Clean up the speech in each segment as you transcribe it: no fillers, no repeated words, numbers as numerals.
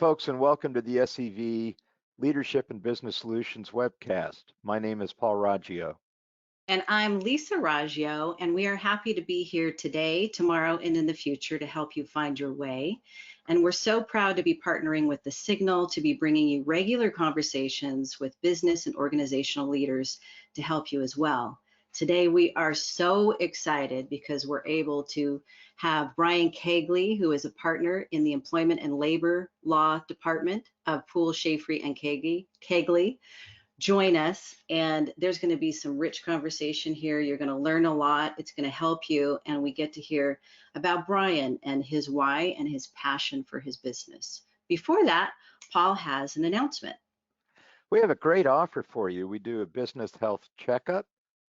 folks, and welcome to the SEV Leadership and Business Solutions webcast. My name is Paul Raggio. And I'm Lisa Raggio, and we are happy to be here today, tomorrow, and in the future to help you find your way. And we're so proud to be partnering with The Signal to be bringing you regular conversations with business and organizational leaders to help you as well. Today, we are so excited because we're able to have Brian Koegle, who is a partner in the Employment and Labor Law Department of Poole Shaffery and Koegle, join us. And there's going to be some rich conversation here. You're going to learn a lot. It's going to help you. And we get to hear about Brian and his why and his passion for his business. Before that, Paul has an announcement. We have a great offer for you. We do a business health checkup.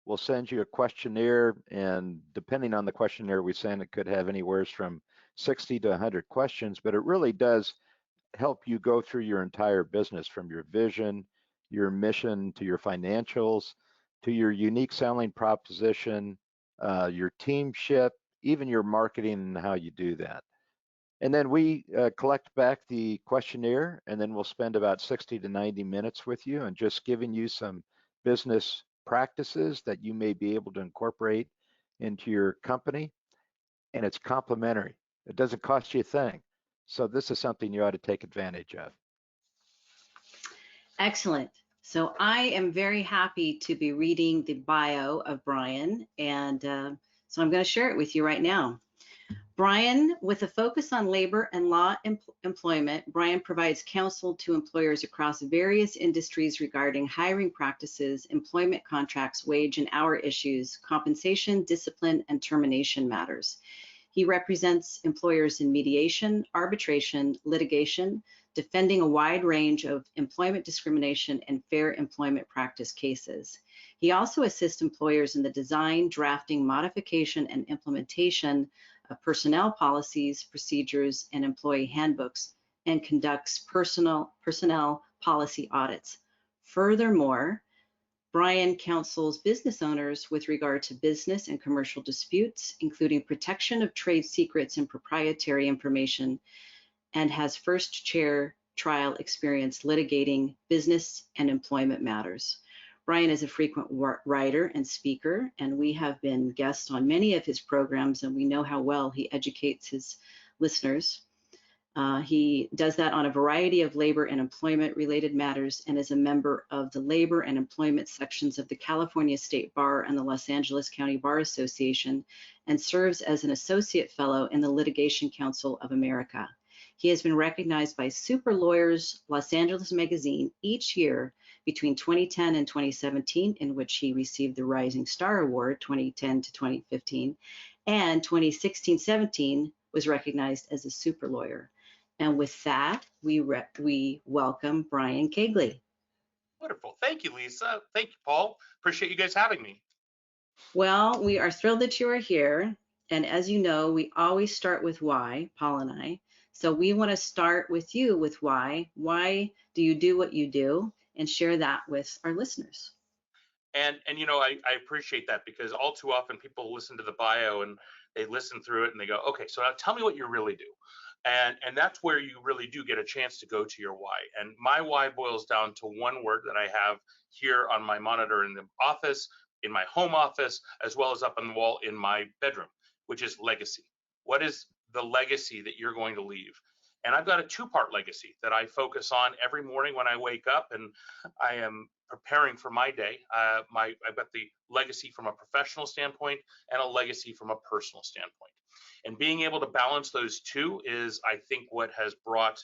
We'll send you a questionnaire, and depending on the questionnaire we send, it could have anywhere from 60 to 100 questions, but it really does help you go through your entire business, from your vision, your mission, to your financials, to your unique selling proposition, your teamship, even your marketing and how you do that. And then we collect back the questionnaire, and then we'll spend about 60 to 90 minutes with you and just giving you some business practices that you may be able to incorporate into your company. And it's complimentary. It doesn't cost you a thing. So this is something you ought to take advantage of. Excellent. So I am very happy to be reading the bio of Brian, and so I'm going to share it with you right now. Brian, with a focus on labor and law employment, Brian provides counsel to employers across various industries regarding hiring practices, employment contracts, wage and hour issues, compensation, discipline, and termination matters. He represents employers in mediation, arbitration, litigation, defending a wide range of employment discrimination and fair employment practice cases. He also assists employers in the design, drafting, modification, and implementation of personnel policies, procedures, and employee handbooks, and conducts personnel policy audits. Furthermore, Brian counsels business owners with regard to business and commercial disputes, including protection of trade secrets and proprietary information, and has first chair trial experience litigating business and employment matters. Brian is a frequent writer and speaker, and we have been guests on many of his programs, and we know how well he educates his listeners. He does that on a variety of labor and employment related matters, and is a member of the labor and employment sections of the California State Bar and the Los Angeles County Bar Association, and serves as an associate fellow in the Litigation Council of America. He has been recognized by Super Lawyers Los Angeles magazine each year between 2010 and 2017, in which he received the Rising Star Award 2010 to 2015, and 2016-17 was recognized as a super lawyer. And with that, we welcome Brian Koegle. Wonderful. Thank you, Lisa. Thank you, Paul. Appreciate you guys having me. Well, we are thrilled that you are here. And as you know, we always start with why, Paul and I. So we want to start with you with why. Why do you do what you do? And share that with our listeners. And you know, I appreciate that, because all too often people listen to the bio and they listen through it and they go, okay, so now tell me what you really do. And that's where you really do get a chance to go to your why. And my why boils down to one word that I have here on my monitor in the office, in my home office, as well as up on the wall in my bedroom, which is legacy. What is the legacy that you're going to leave? And I've got a two-part legacy that I focus on every morning when I wake up and I am preparing for my day. I've got the legacy from a professional standpoint and a legacy from a personal standpoint. And being able to balance those two is, I think, what has brought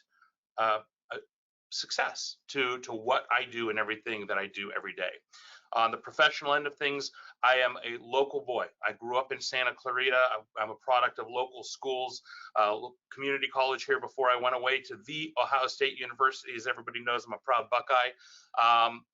success to what I do and everything that I do every day. On the professional end of things, I am a local boy. I grew up in Santa Clarita. I'm a product of local schools, community college here before I went away to the Ohio State University. As everybody knows, I'm a proud Buckeye.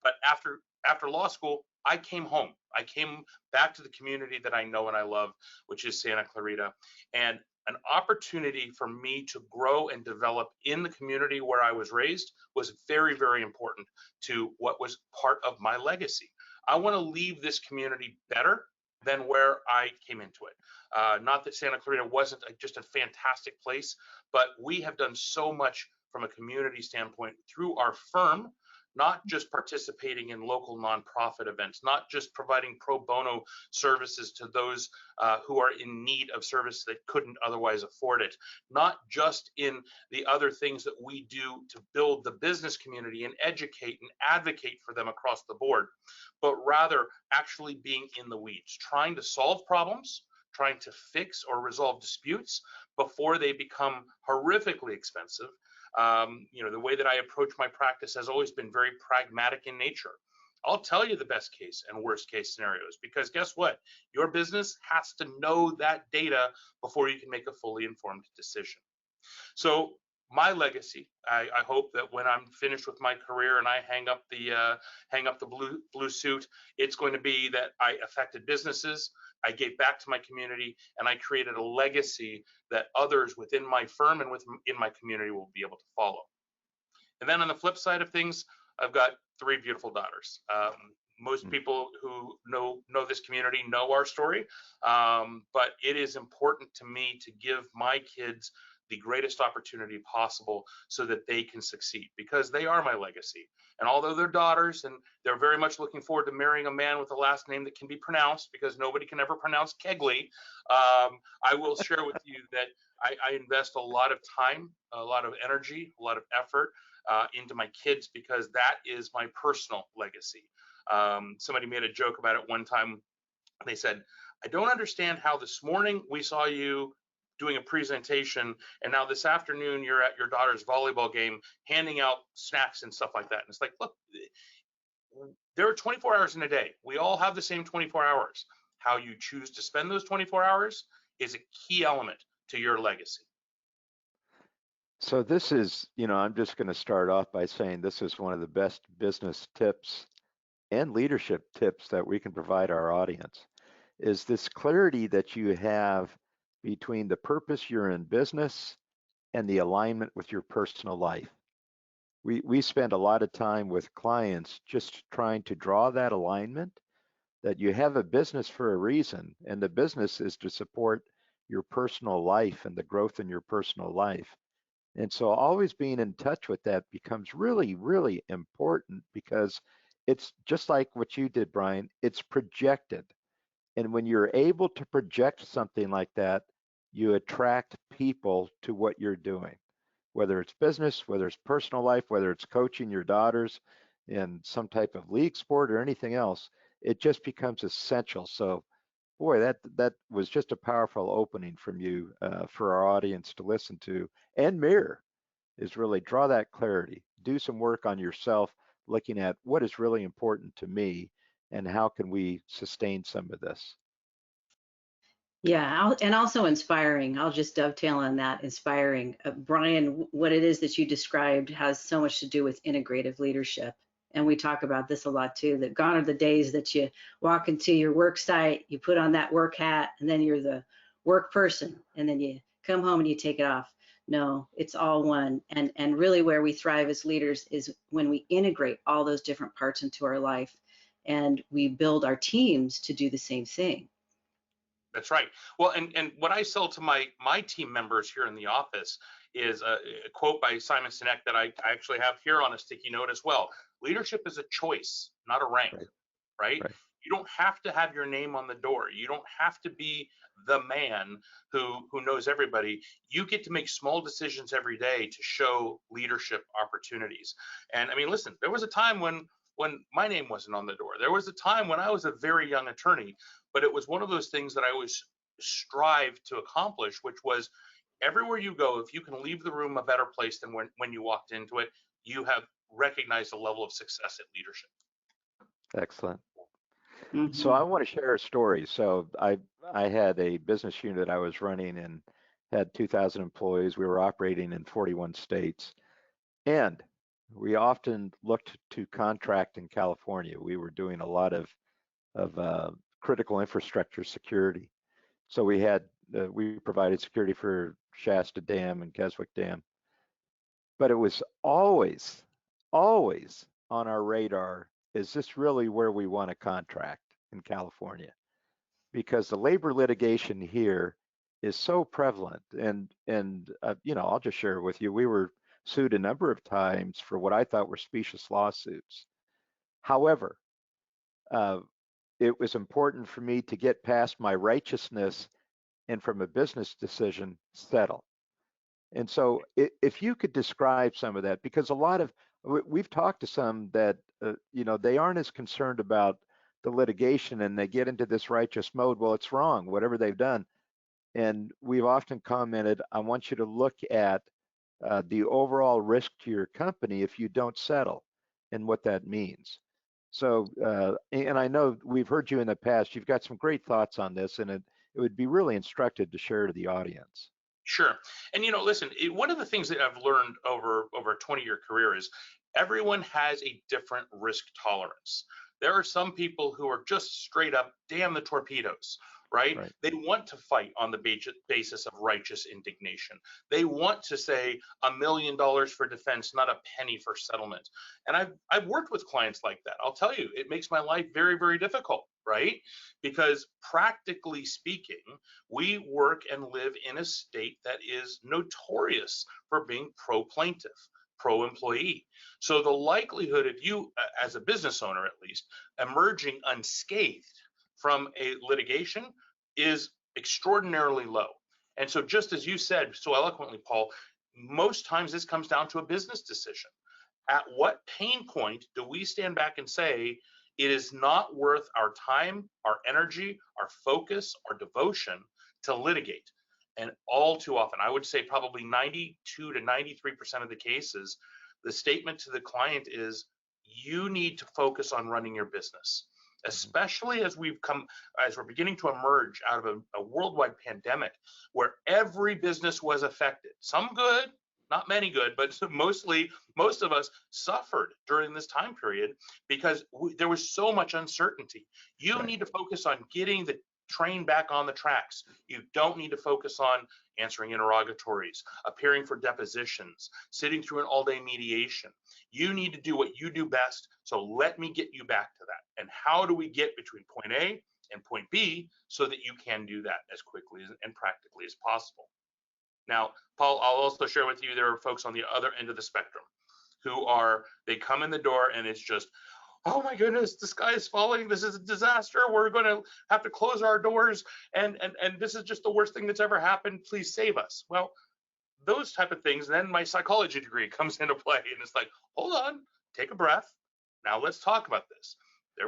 But after law school, I came home. I came back to the community that I know and I love, which is Santa Clarita. And an opportunity for me to grow and develop in the community where I was raised was very, very important to what was part of my legacy. I want to leave this community better than where I came into it. Not that Santa Clarita wasn't just a fantastic place, but we have done so much from a community standpoint through our firm, not just participating in local nonprofit events, not just providing pro bono services to those who are in need of service that couldn't otherwise afford it, not just in the other things that we do to build the business community and educate and advocate for them across the board, but rather actually being in the weeds, trying to solve problems, trying to fix or resolve disputes before they become horrifically expensive. The way that I approach my practice has always been very pragmatic in nature. I'll tell you the best case and worst case scenarios, because guess what? Your business has to know that data before you can make a fully informed decision. So my legacy, I hope that when I'm finished with my career and I hang up the blue suit, it's going to be that I affected businesses, I gave back to my community, and I created a legacy that others within my firm and within my community will be able to follow. And then on the flip side of things, I've got 3 beautiful daughters. Most people who know this community know our story, but it is important to me to give my kids the greatest opportunity possible so that they can succeed, because they are my legacy. And although they're daughters and they're very much looking forward to marrying a man with a last name that can be pronounced, because nobody can ever pronounce Koegle, I will share with you that I invest a lot of time, a lot of energy, a lot of effort into my kids, because that is my personal legacy. Somebody made a joke about it one time. They said, I don't understand how this morning we saw you doing a presentation, and now this afternoon you're at your daughter's volleyball game handing out snacks and stuff like that. And it's like, look, there are 24 hours in a day. We all have the same 24 hours. How you choose to spend those 24 hours is a key element to your legacy. So this is, I'm just going to start off by saying this is one of the best business tips and leadership tips that we can provide our audience, is this clarity that you have between the purpose you're in business and the alignment with your personal life. We spend a lot of time with clients just trying to draw that alignment, that you have a business for a reason, and the business is to support your personal life and the growth in your personal life. And so always being in touch with that becomes really, really important, because it's just like what you did, Brian, it's projected. And when you're able to project something like that, you attract people to what you're doing, whether it's business, whether it's personal life, whether it's coaching your daughters in some type of league sport or anything else. It just becomes essential. So, boy, that was just a powerful opening from you for our audience to listen to and mirror, is really draw that clarity, do some work on yourself, looking at what is really important to me and how can we sustain some of this. Yeah, and also inspiring. I'll just dovetail on that, inspiring. Brian, what it is that you described has so much to do with integrative leadership. And we talk about this a lot too, that gone are the days that you walk into your work site, you put on that work hat, and then you're the work person, and then you come home and you take it off. No, it's all one. And really where we thrive as leaders is when we integrate all those different parts into our life, and we build our teams to do the same thing. That's right. Well, and what I sell to my team members here in the office is a quote by Simon Sinek that I actually have here on a sticky note as well. Leadership is a choice, not a rank, right? You don't have to have your name on the door. You don't have to be the man who knows everybody. You get to make small decisions every day to show leadership opportunities. And I mean, listen, there was a time when my name wasn't on the door. There was a time when I was a very young attorney, but it was one of those things that I always strive to accomplish, which was everywhere you go, if you can leave the room a better place than when you walked into it, you have recognized a level of success at leadership. Excellent. Mm-hmm. So I want to share a story. So I had a business unit I was running and had 2,000 employees. We were operating in 41 states. And we often looked to contract in California. We were doing a lot of critical infrastructure security. So we provided security for Shasta Dam and Keswick Dam. But it was always on our radar, is this really where we want to contract in California? Because the labor litigation here is so prevalent. And I'll just share with you, we were sued a number of times for what I thought were specious lawsuits. However, it was important for me to get past my righteousness and from a business decision settle. And so if you could describe some of that, because a lot of, we've talked to some that, they aren't as concerned about the litigation and they get into this righteous mode. Well, it's wrong, whatever they've done. And we've often commented, I want you to look at the overall risk to your company if you don't settle and what that means. So, and I know we've heard you in the past, you've got some great thoughts on this, and it would be really instructive to share to the audience. Sure. And listen, one of the things that I've learned over a 20-year career is everyone has a different risk tolerance. There are some people who are just straight up, damn the torpedoes, right? They want to fight on the basis of righteous indignation. They want to say $1 million for defense, not a penny for settlement. And I've worked with clients like that. I'll tell you, it makes my life very, very difficult, right? Because practically speaking, we work and live in a state that is notorious for being pro-plaintiff, pro-employee. So the likelihood of you, as a business owner at least, emerging unscathed from a litigation is extraordinarily low. And so just as you said so eloquently, Paul, most times this comes down to a business decision. At what pain point do we stand back and say, it is not worth our time, our energy, our focus, our devotion to litigate? And all too often, I would say probably 92 to 93% of the cases, the statement to the client is, you need to focus on running your business, especially as we're beginning to emerge out of a worldwide pandemic where every business was affected. Some good, not many good, but most of us suffered during this time period because there was so much uncertainty. You need to focus on getting the train back on the tracks. You don't need to focus on answering interrogatories, appearing for depositions, sitting through an all-day mediation. You need to do what you do best. So let me get you back to that. And how do we get between point A and point B so that you can do that as quickly and practically as possible? Now, Paul, I'll also share with you, there are folks on the other end of the spectrum who they come in the door and it's just, oh my goodness, the sky is falling. This is a disaster. We're going to have to close our doors. And this is just the worst thing that's ever happened. Please save us. Well, those type of things, then my psychology degree comes into play. And it's like, hold on, take a breath. Now let's talk about this.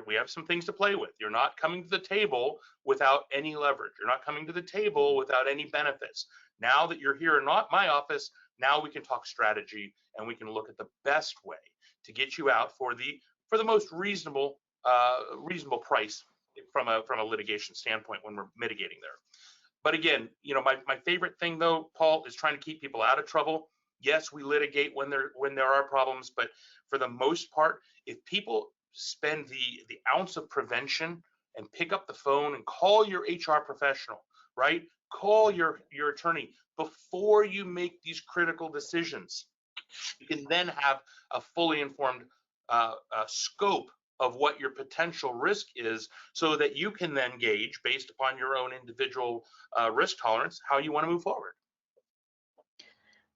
We have some things to play with. You're not coming to the table without any leverage. You're not coming to the table without any benefits. Now that you're here in my office, now we can talk strategy and we can look at the best way to get you out for the most reasonable price from a litigation standpoint when we're mitigating there. But again, my favorite thing though, Paul, is trying to keep people out of trouble. Yes, we litigate when there are problems, but for the most part, if people spend the ounce of prevention and pick up the phone and call your HR professional, right? Call your attorney before you make these critical decisions. You can then have a fully informed scope of what your potential risk is so that you can then gauge, based upon your own individual risk tolerance, how you want to move forward.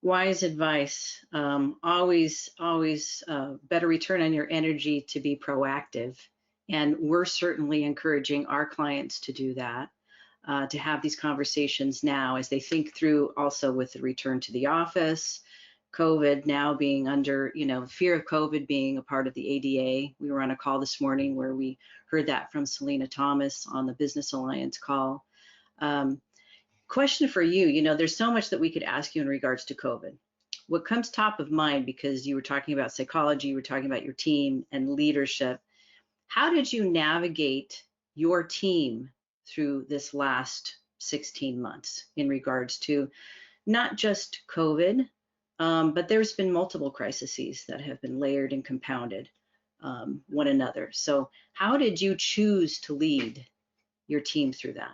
Wise advice. Always better return on your energy to be proactive. And we're certainly encouraging our clients to do that, to have these conversations now as they think through also with the return to the office, COVID now being under, fear of COVID being a part of the ADA. We were on a call this morning where we heard that from Selena Thomas on the Business Alliance call. Question for you, there's so much that we could ask you in regards to COVID. What comes top of mind, because you were talking about psychology, you were talking about your team and leadership. How did you navigate your team through this last 16 months in regards to not just COVID, but there's been multiple crises that have been layered and compounded one another. So how did you choose to lead your team through that?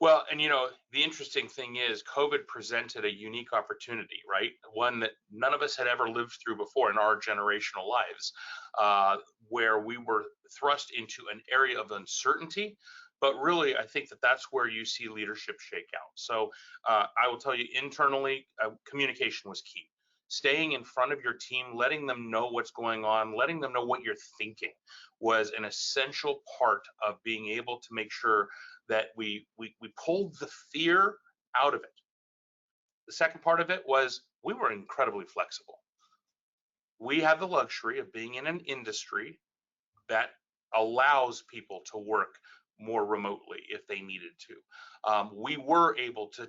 Well, and the interesting thing is COVID presented a unique opportunity, right? One that none of us had ever lived through before in our generational lives, where we were thrust into an area of uncertainty. But really, I think that's where you see leadership shake out. So I will tell you, internally, communication was key. staying in front of your team, letting them know what's going on, letting them know what you're thinking was an essential part of being able to make sure that we pulled the fear out of it. The second part of it was we were incredibly flexible. We have the luxury of being in an industry that allows people to work more remotely if they needed to. We were able to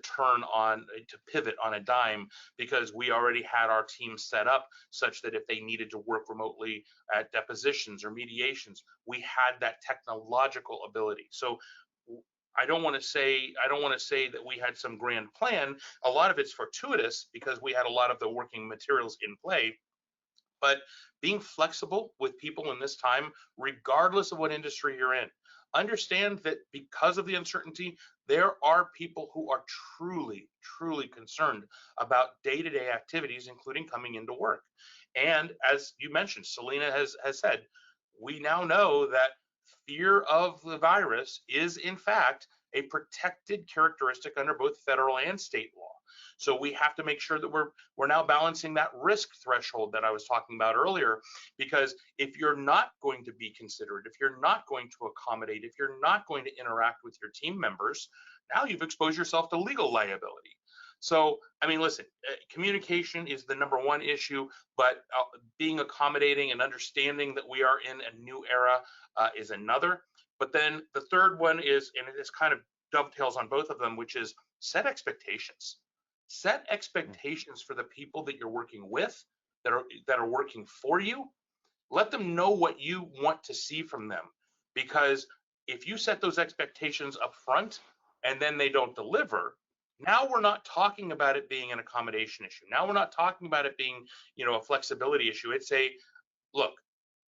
pivot on a dime because we already had our team set up such that if they needed to work remotely at depositions or mediations, we had that technological ability. So I don't want to say that we had some grand plan. A lot of it's fortuitous because we had a lot of the working materials in play. But being flexible with people in this time, regardless of what industry you're in, understand that because of the uncertainty, there are people who are truly, truly concerned about day-to-day activities, including coming into work. And as you mentioned, Selena has said, we now know that fear of the virus is in fact a protected characteristic under both federal and state law. So we have to make sure that we're now balancing that risk threshold that I was talking about earlier, because if you're not going to be considerate, if you're not going to accommodate, if you're not going to interact with your team members, now you've exposed yourself to legal liability. So, I mean, listen, communication is the number one issue, but being accommodating and understanding that we are in a new era is another. But then the third one is, and it is kind of dovetails on both of them, which is set expectations. Set expectations for the people that you're working with, that are working for you. Let them know what you want to see from them, because if you set those expectations up front and then they don't deliver, now we're not talking about it being an accommodation issue. Now we're not talking about it being, a flexibility issue. It's a, look,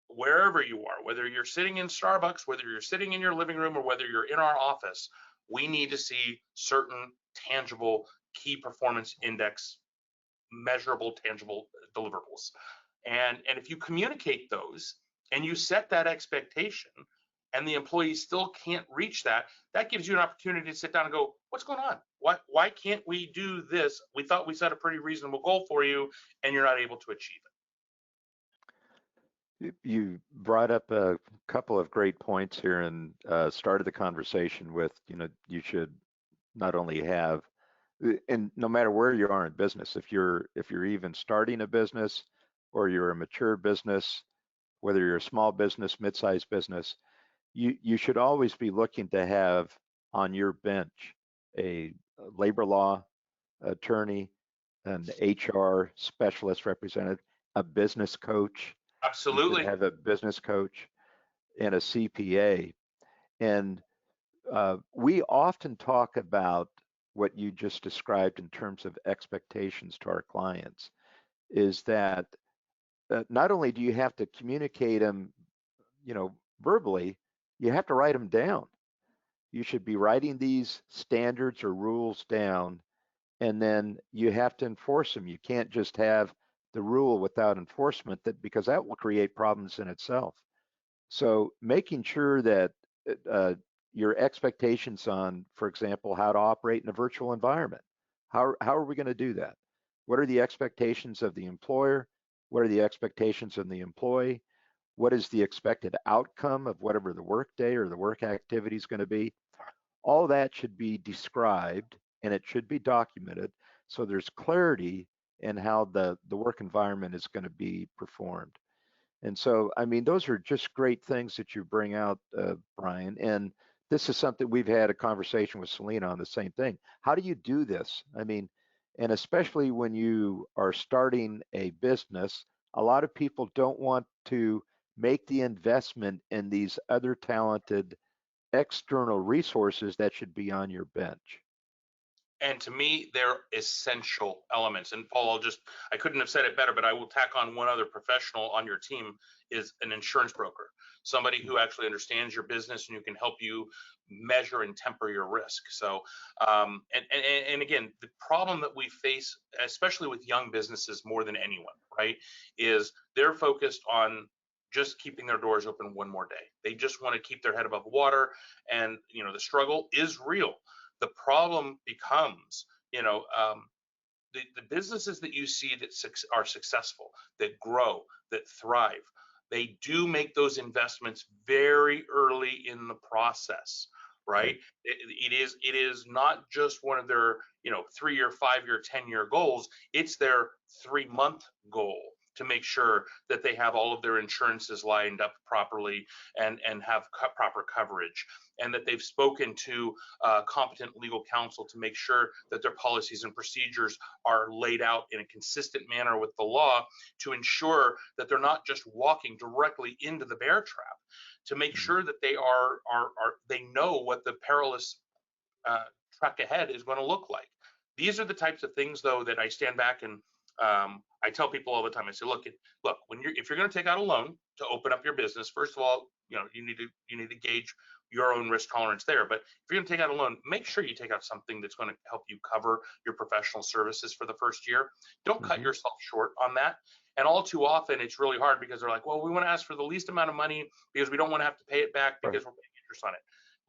wherever you are, whether you're sitting in Starbucks, whether you're sitting in your living room, or whether you're in our office, we need to see certain tangible key performance index, measurable, tangible deliverables. And if you communicate those and you set that expectation and the employee still can't reach that, that gives you an opportunity to sit down and go, what's going on? Why can't we do this? We thought we set a pretty reasonable goal for you and you're not able to achieve it. You brought up a couple of great points here and started the conversation with, you should not only have, and no matter where you are in business, if you're even starting a business or you're a mature business, whether you're a small business, mid-sized business, you should always be looking to have on your bench a labor law attorney, an HR specialist representative, a business coach. Absolutely. You should have a business coach and a CPA. And we often talk about what you just described in terms of expectations to our clients, is that not only do you have to communicate them, verbally, you have to write them down. You should be writing these standards or rules down, and then you have to enforce them. You can't just have the rule without enforcement, because that will create problems in itself. So making sure that your expectations on, for example, how to operate in a virtual environment. How are we going to do that? What are the expectations of the employer? What are the expectations of the employee? What is the expected outcome of whatever the work day or the work activity is going to be? All that should be described and it should be documented so there's clarity in how the work environment is going to be performed. And so, I mean, those are just great things that you bring out, Brian. And this is something we've had a conversation with Selena on the same thing. How do you do this? I mean, and especially when you are starting a business, a lot of people don't want to make the investment in these other talented external resources that should be on your bench. And to me, they're essential elements. And Paul, I couldn't have said it better, but I will tack on one other professional on your team is an insurance broker, somebody who actually understands your business and who can help you measure and temper your risk. So, and again, the problem that we face, especially with young businesses more than anyone, right, is they're focused on just keeping their doors open one more day. They just want to keep their head above water. And, the struggle is real. The problem becomes, the businesses that you see that are successful, that grow, that thrive, they do make those investments very early in the process, right? It is not just one of their 3-year, 5-year, 10-year goals. It's their 3-month goal to make sure that they have all of their insurances lined up properly and have proper coverage, and that they've spoken to competent legal counsel to make sure that their policies and procedures are laid out in a consistent manner with the law, to ensure that they're not just walking directly into the bear trap, to make sure that they know what the perilous track ahead is going to look like. These are the types of things, though, that I stand back and I tell people all the time. I say, look, if you're going to take out a loan to open up your business, first of all, you need to gauge your own risk tolerance there. But if you're going to take out a loan, make sure you take out something that's going to help you cover your professional services for the first year. Don't cut yourself short on that. And all too often, it's really hard because they're like, well, we want to ask for the least amount of money because we don't want to have to pay it back because we're paying interest on it.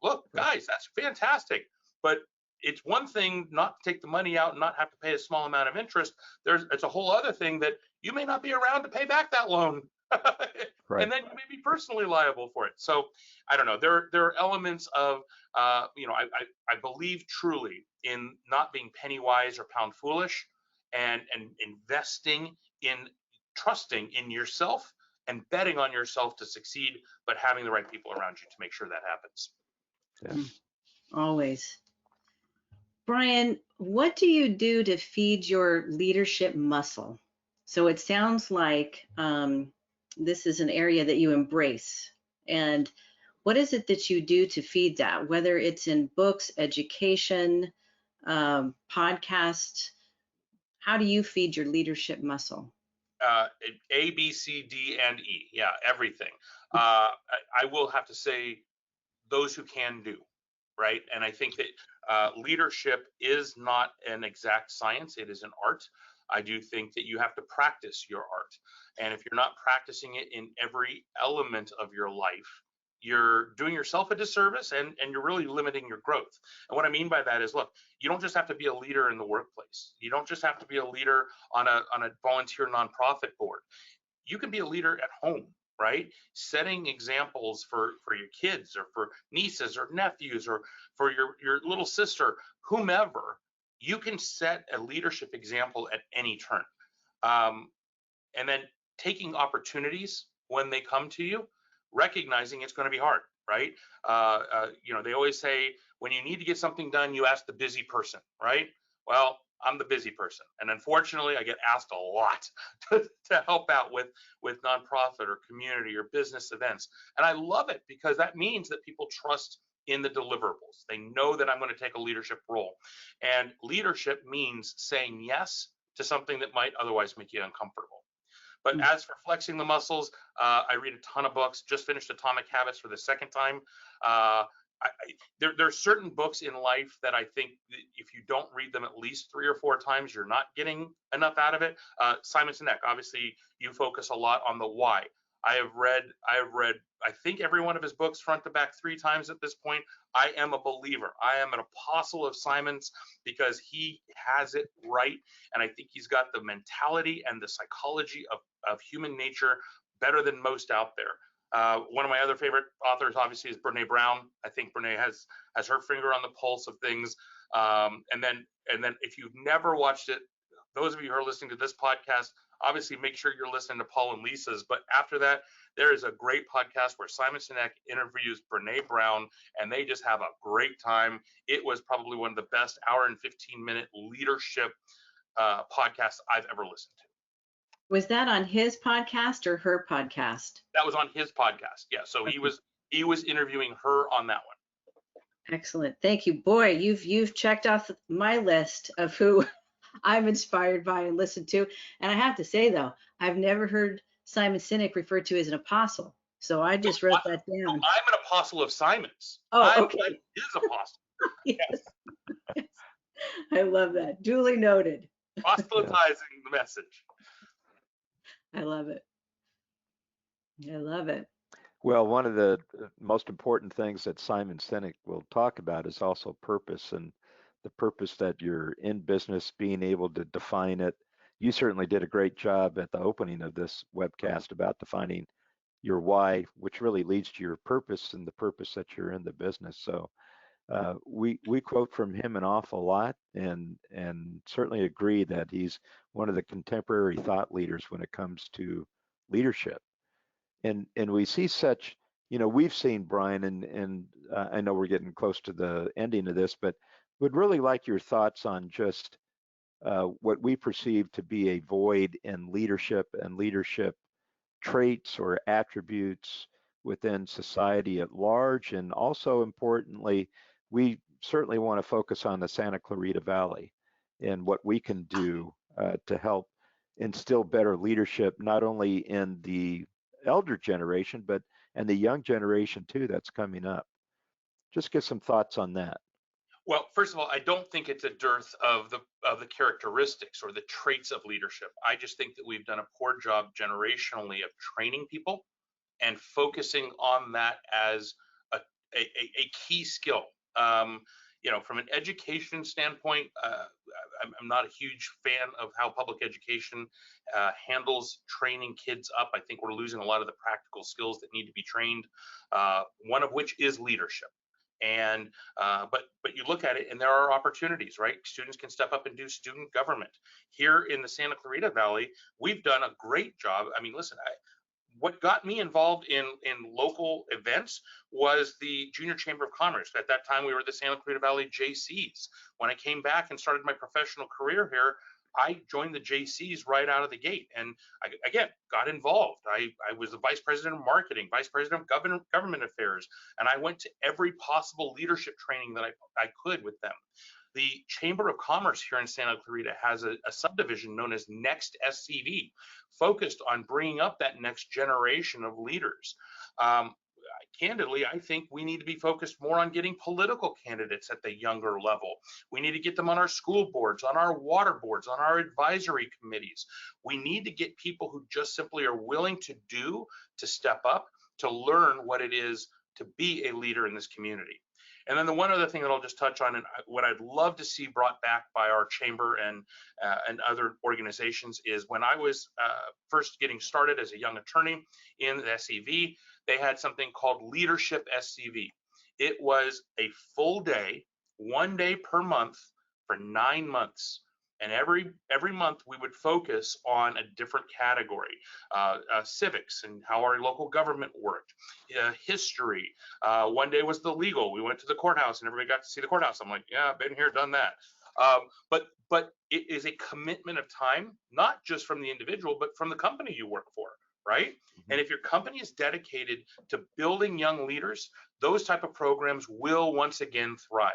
Look, guys, that's fantastic. But it's one thing not to take the money out and not have to pay a small amount of interest. It's a whole other thing that you may not be around to pay back that loan. And then you may be personally liable for it. So I don't know. There are elements of, I believe truly in not being penny wise or pound foolish, and investing in trusting in yourself and betting on yourself to succeed, but having the right people around you to make sure that happens. Yeah. Always. Brian, what do you do to feed your leadership muscle? So it sounds like this is an area that you embrace. And what is it that you do to feed that, whether it's in books, education, podcasts? How do you feed your leadership muscle? A, B, C, D, and E. Yeah, everything. I will have to say those who can do, right? And I think that leadership is not an exact science. It is an art. I do think that you have to practice your art. And if you're not practicing it in every element of your life, you're doing yourself a disservice, and you're really limiting your growth. And what I mean by that is, look, you don't just have to be a leader in the workplace. You don't just have to be a leader on a volunteer nonprofit board. You can be a leader at home, right? Setting examples for your kids or for nieces or nephews or for your little sister, whomever. You can set a leadership example at any turn. And then taking opportunities when they come to you, recognizing it's going to be hard, right? They always say when you need to get something done, you ask the busy person, right? Well, I'm the busy person, and unfortunately, I get asked a lot to help out with nonprofit or community or business events, and I love it because that means that people trust in the deliverables. They know that I'm going to take a leadership role, and leadership means saying yes to something that might otherwise make you uncomfortable. But as for flexing the muscles, I read a ton of books. Just finished Atomic Habits for the second time. There are certain books in life that I think that if you don't read them at least 3 or 4 times, you're not getting enough out of it. Simon Sinek, obviously, you focus a lot on the why. I have read, I think, every one of his books front to back 3 times at this point. I am a believer. I am an apostle of Simon's because he has it right. And I think he's got the mentality and the psychology of human nature better than most out there. One of my other favorite authors, obviously, is Brene Brown. I think Brene has her finger on the pulse of things. And then if you've never watched it, those of you who are listening to this podcast, obviously make sure you're listening to Paul and Lisa's. But after that, there is a great podcast where Simon Sinek interviews Brene Brown, and they just have a great time. It was probably one of the best hour and 15-minute leadership podcasts I've ever listened to. Was that on his podcast or her podcast? That was on his podcast. Yeah. So okay. he was interviewing her on that one. Excellent. Thank you. Boy, you've checked off my list of who I'm inspired by and listened to. And I have to say, though, I've never heard Simon Sinek referred to as an apostle. So I just wrote that down. I'm an apostle of Simon's. Oh, okay. I'm his apostle. Yes. Yes. I love that. Duly noted. Proselytizing the message. I love it. I love it. Well, one of the most important things that Simon Sinek will talk about is also purpose. And the purpose that you're in business, being able to define it. You certainly did a great job at the opening of this webcast about defining your why, which really leads to your purpose and the purpose that you're in the business. So we quote from him an awful lot, and certainly agree that he's one of the contemporary thought leaders when it comes to leadership. And we see such, we've seen, Brian, and I know we're getting close to the ending of this, but would really like your thoughts on just what we perceive to be a void in leadership and leadership traits or attributes within society at large. And also importantly, we certainly want to focus on the Santa Clarita Valley and what we can do to help instill better leadership, not only in the elder generation, but and the young generation too that's coming up. Just get some thoughts on that. Well, first of all, I don't think it's a dearth of the characteristics or the traits of leadership. I just think that we've done a poor job generationally of training people and focusing on that as a key skill. From an education standpoint, I'm not a huge fan of how public education handles training kids up. I think we're losing a lot of the practical skills that need to be trained, one of which is leadership. And but you look at it and there are opportunities, right? Students can step up and do student government. Here in the Santa Clarita Valley, we've done a great job. I mean, listen, what got me involved in local events was the Junior Chamber of Commerce. At that time, we were the Santa Clarita Valley JCs. When I came back and started my professional career here, I joined the JCs right out of the gate, and I, again, got involved. I was the vice president of marketing, vice president of government affairs, and I went to every possible leadership training that I could with them. The Chamber of Commerce here in Santa Clarita has a subdivision known as Next SCV, focused on bringing up that next generation of leaders. Candidly, I think we need to be focused more on getting political candidates at the younger level. We need to get them on our school boards, on our water boards, on our advisory committees. We need to get people who just simply are willing to step up, to learn what it is to be a leader in this community. And then the one other thing that I'll just touch on, and what I'd love to see brought back by our chamber and other organizations, is when I was first getting started as a young attorney in the SCV, they had something called Leadership SCV. It was a full day, 1 day per month for 9 months. And every month we would focus on a different category, civics and how our local government worked, history. 1 day was the legal. We went to the courthouse and everybody got to see the courthouse. I'm like, yeah, I've been here, done that. But it is a commitment of time, not just from the individual, but from the company you work for, right? Mm-hmm. And if your company is dedicated to building young leaders, those type of programs will once again thrive.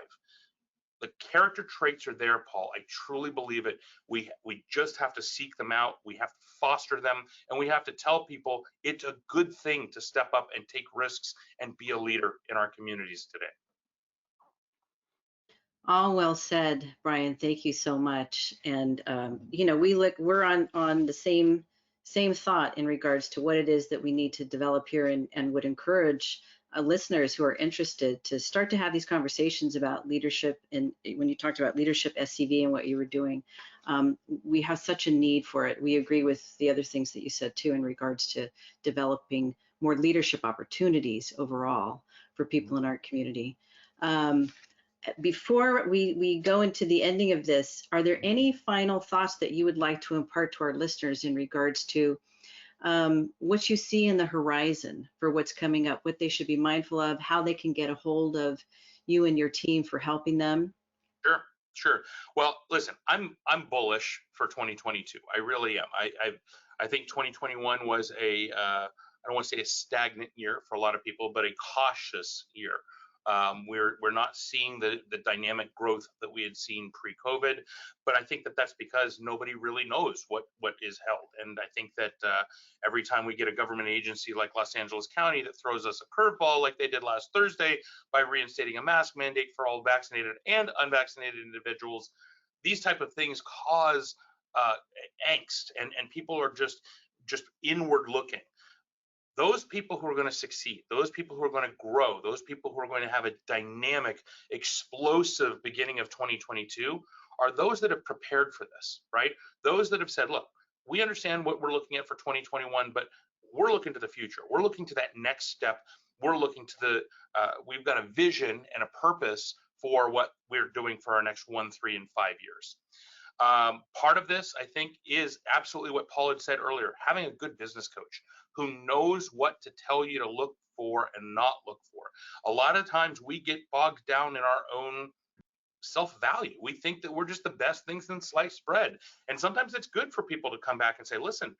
The character traits are there, Paul. I truly believe it. We just have to seek them out. We have to foster them, and we have to tell people it's a good thing to step up and take risks and be a leader in our communities today. All well said, Brian. Thank you so much. And we're on the same thought in regards to what it is that we need to develop here, and would encourage listeners who are interested to start to have these conversations about leadership. And when you talked about leadership SCV and what you were doing, we have such a need for it. We agree with the other things that you said too in regards to developing more leadership opportunities overall for people in our community. Before we go into the ending of this, are there any final thoughts that you would like to impart to our listeners in regards to what you see in the horizon for what's coming up, what they should be mindful of, how they can get a hold of you and your team for helping them? Sure. Well, listen, I'm bullish for 2022. I really am. I think 2021 was I don't want to say a stagnant year for a lot of people, but a cautious year. We're not seeing the dynamic growth that we had seen pre-COVID, but I think that that's because nobody really knows what is held. And I think that every time we get a government agency like Los Angeles County that throws us a curveball like they did last Thursday by reinstating a mask mandate for all vaccinated and unvaccinated individuals, these type of things cause angst, and people are just inward looking. those people who are going to succeed, those people who are going to grow, those people who are going to have a dynamic, explosive beginning of 2022 are those that have prepared for this, right? Those that have said, look, we understand what we're looking at for 2021, but we're looking to the future. We're looking to that next step. We're looking to the, we've got a vision and a purpose for what we're doing for our next 1, 3, and 5 years. Part of this, I think, is absolutely what Paul had said earlier, having a good business coach who knows what to tell you to look for and not look for. A lot of times we get bogged down in our own self-value. We think that we're just the best things in sliced bread. And sometimes it's good for people to come back and say, listen,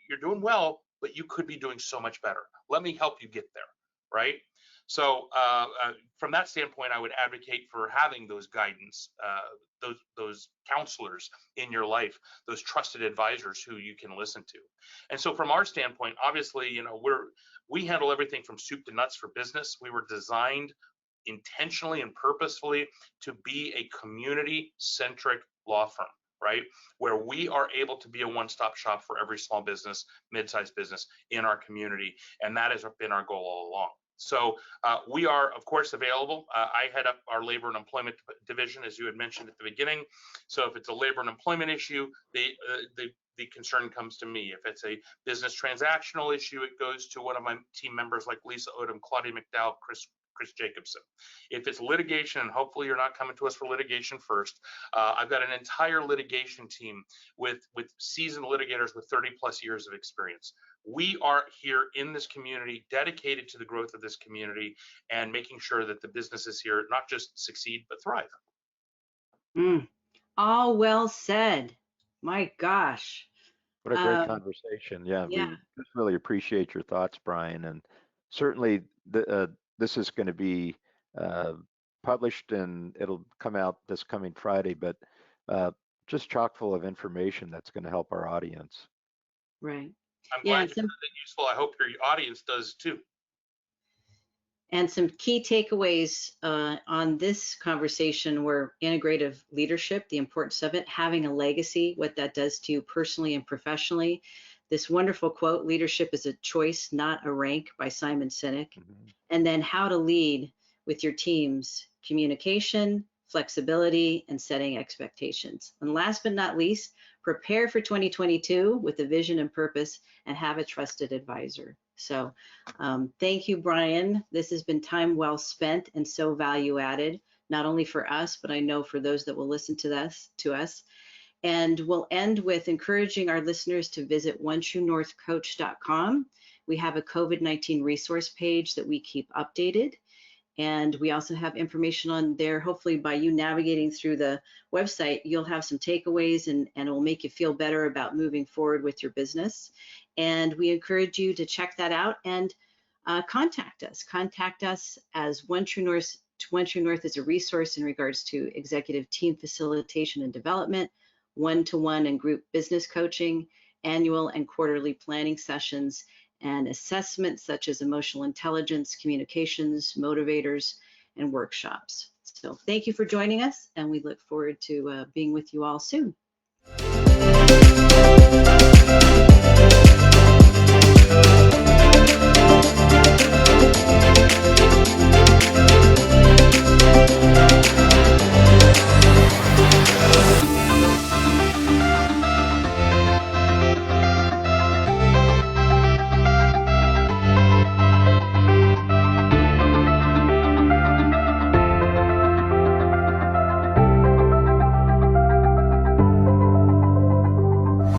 you're doing well, but you could be doing so much better. Let me help you get there, right? So from that standpoint, I would advocate for having those guidance, those counselors in your life, those trusted advisors who you can listen to. And so from our standpoint, obviously, you know, we handle everything from soup to nuts for business. We were designed intentionally and purposefully to be a community-centric law firm, right? Where we are able to be a one-stop shop for every small business, mid-sized business in our community. And that has been our goal all along. So we are, of course, available. I head up our labor and employment division, as you had mentioned at the beginning. So if it's a labor and employment issue, the concern comes to me. If it's a business transactional issue, it goes to one of my team members like Lisa Odom, Claudia McDowell, Chris Jacobson. If it's litigation, and hopefully you're not coming to us for litigation first, I've got an entire litigation team with seasoned litigators with 30+ years of experience. We are here in this community, dedicated to the growth of this community and making sure that the businesses here not just succeed, but thrive. All well said. My gosh. What a great conversation. Yeah, yeah. we just really appreciate your thoughts, Brian. And certainly this is going to be published and it'll come out this coming Friday, but just chock full of information that's going to help our audience. Right. I'm glad you found it useful. I hope your audience does too. And some key takeaways on this conversation were integrative leadership, the importance of it, having a legacy, what that does to you personally and professionally. This wonderful quote, leadership is a choice, not a rank, by Simon Sinek. And then how to lead with your teams, communication, flexibility, and setting expectations. And last but not least, prepare for 2022 with a vision and purpose and have a trusted advisor. So thank you, Brian. This has been time well spent and so value added, not only for us, but I know for those that will listen to us. And we'll end with encouraging our listeners to visit OneTrueNorthCoach.com. We have a COVID-19 resource page that we keep updated. And we also have information on there. Hopefully by you navigating through the website, you'll have some takeaways and it will make you feel better about moving forward with your business. And we encourage you to check that out and contact us. Contact us as One True North. One True North is a resource in regards to executive team facilitation and development, one-to-one and group business coaching, annual and quarterly planning sessions, and assessments such as emotional intelligence, communications, motivators, and workshops. So thank you for joining us, and we look forward to being with you all soon.